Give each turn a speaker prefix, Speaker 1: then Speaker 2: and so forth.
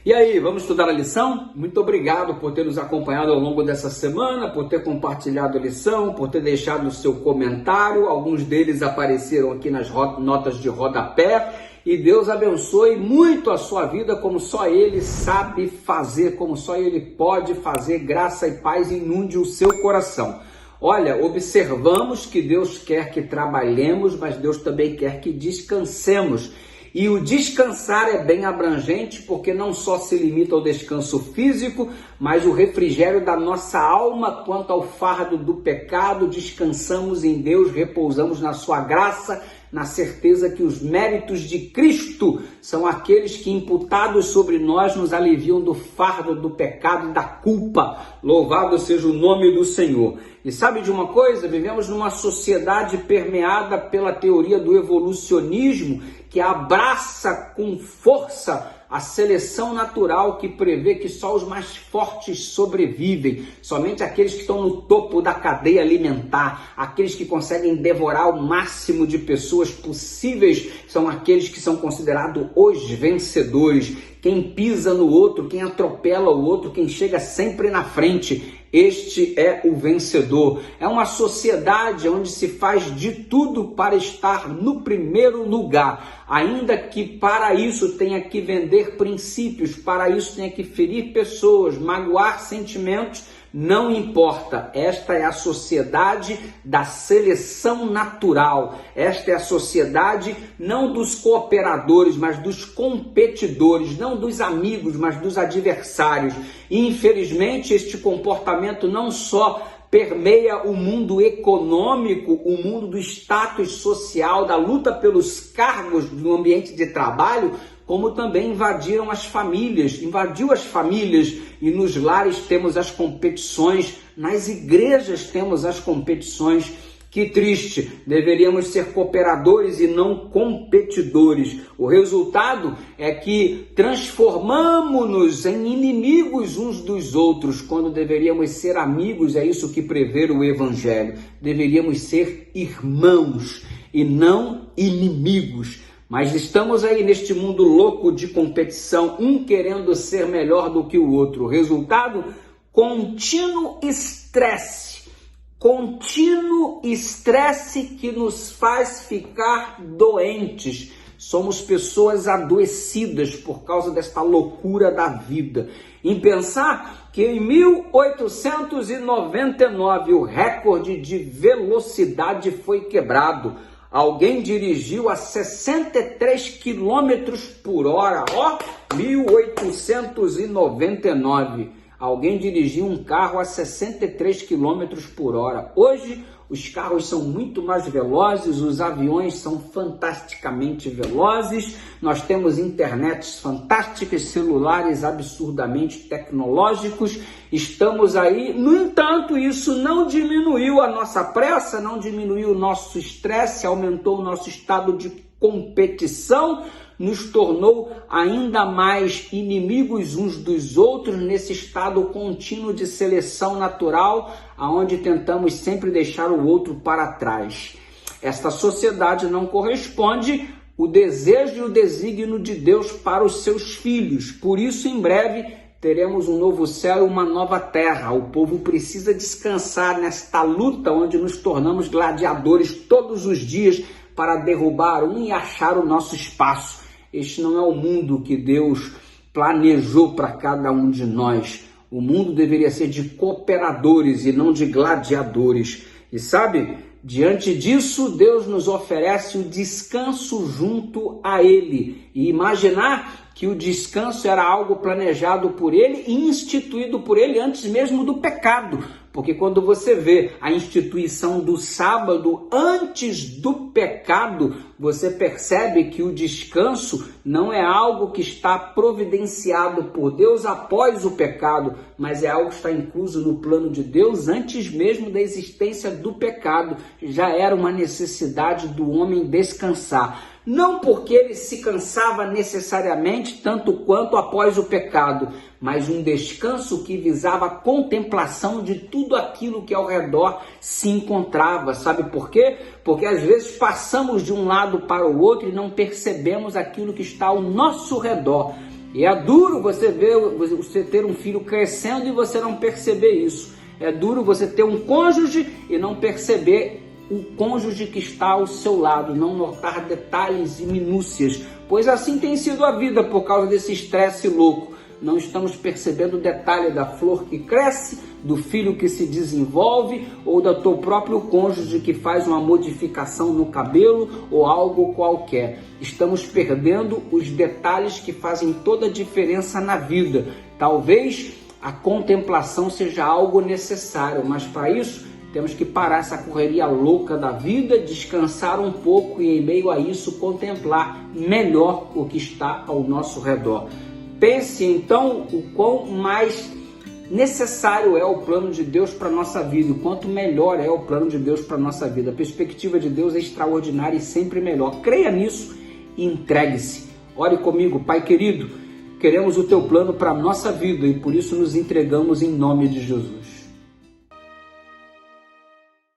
Speaker 1: E aí, vamos estudar a lição? Muito obrigado por ter nos acompanhado ao longo dessa semana, por ter compartilhado a lição, por ter deixado o seu comentário. Alguns deles apareceram aqui nas notas de rodapé. E Deus abençoe muito a sua vida, como só Ele sabe fazer, como só Ele pode fazer. Graça e paz inunde o seu coração. Olha, observamos que Deus quer que trabalhemos, mas Deus também quer que descansemos. E o descansar é bem abrangente, porque não só se limita ao descanso físico, mas o refrigério da nossa alma quanto ao fardo do pecado. Descansamos em Deus, repousamos na sua graça, na certeza que os méritos de Cristo são aqueles que, imputados sobre nós, nos aliviam do fardo do pecado e da culpa. Louvado seja o nome do Senhor. E sabe de uma coisa? Vivemos numa sociedade permeada pela teoria do evolucionismo, que abraça com força a seleção natural, que prevê que só os mais fortes sobrevivem, somente aqueles que estão no topo da cadeia alimentar, aqueles que conseguem devorar o máximo de pessoas possíveis, são aqueles que são considerados os vencedores. Quem pisa no outro, quem atropela o outro, quem chega sempre na frente, este é o vencedor. É uma sociedade onde se faz de tudo para estar no primeiro lugar, ainda que para isso tenha que vender princípios, para isso tenha que ferir pessoas, magoar sentimentos. Não importa, esta é a sociedade da seleção natural, esta é a sociedade não dos cooperadores, mas dos competidores, não dos amigos, mas dos adversários. E infelizmente este comportamento não só permeia o mundo econômico, o mundo do status social, da luta pelos cargos no ambiente de trabalho, como também invadiu as famílias, e nos lares temos as competições, nas igrejas temos as competições. Que triste, deveríamos ser cooperadores e não competidores. O resultado é que transformamos-nos em inimigos uns dos outros, quando deveríamos ser amigos. É isso que prevê o Evangelho. Deveríamos ser irmãos e não inimigos. Mas estamos aí neste mundo louco de competição, um querendo ser melhor do que o outro. O resultado? Contínuo estresse que nos faz ficar doentes. Somos pessoas adoecidas por causa desta loucura da vida. Em pensar que em 1899 o recorde de velocidade foi quebrado. Alguém dirigiu a 63 km por hora, 1899. Alguém dirigiu um carro a 63 km por hora. Hoje, os carros são muito mais velozes, os aviões são fantasticamente velozes, nós temos internets fantásticas, celulares absurdamente tecnológicos, estamos aí. No entanto, isso não diminuiu a nossa pressa, não diminuiu o nosso estresse, aumentou o nosso estado de competição, nos tornou ainda mais inimigos uns dos outros nesse estado contínuo de seleção natural, aonde tentamos sempre deixar o outro para trás. Esta sociedade não corresponde ao desejo e o desígnio de Deus para os seus filhos. Por isso, em breve, teremos um novo céu e uma nova terra. O povo precisa descansar nesta luta onde nos tornamos gladiadores todos os dias para derrubar um e achar o nosso espaço. Este não é o mundo que Deus planejou para cada um de nós. O mundo deveria ser de cooperadores e não de gladiadores. E sabe, diante disso, Deus nos oferece o descanso junto a Ele. E imaginar que o descanso era algo planejado por Ele e instituído por Ele antes mesmo do pecado. Porque quando você vê a instituição do sábado antes do pecado, você percebe que o descanso não é algo que está providenciado por Deus após o pecado, mas é algo que está incluso no plano de Deus antes mesmo da existência do pecado. Já era uma necessidade do homem descansar. Não porque ele se cansava necessariamente tanto quanto após o pecado, mas um descanso que visava a contemplação de tudo aquilo que ao redor se encontrava. Sabe por quê? Porque às vezes passamos de um lado para o outro e não percebemos aquilo que está ao nosso redor. E é duro você ver, você ter um filho crescendo e você não perceber isso. É duro você ter um cônjuge e não perceber o cônjuge que está ao seu lado, não notar detalhes e minúcias, pois assim tem sido a vida por causa desse estresse louco. Não estamos percebendo o detalhe da flor que cresce, do filho que se desenvolve ou do teu próprio cônjuge que faz uma modificação no cabelo ou algo qualquer. Estamos perdendo os detalhes que fazem toda a diferença na vida. Talvez a contemplação seja algo necessário, mas para isso temos que parar essa correria louca da vida, descansar um pouco e em meio a isso contemplar melhor o que está ao nosso redor. Pense então o quão mais necessário é o plano de Deus para a nossa vida, o quanto melhor é o plano de Deus para a nossa vida. A perspectiva de Deus é extraordinária e sempre melhor. Creia nisso e entregue-se. Ore comigo, Pai querido, queremos o teu plano para a nossa vida e por isso nos entregamos em nome de Jesus.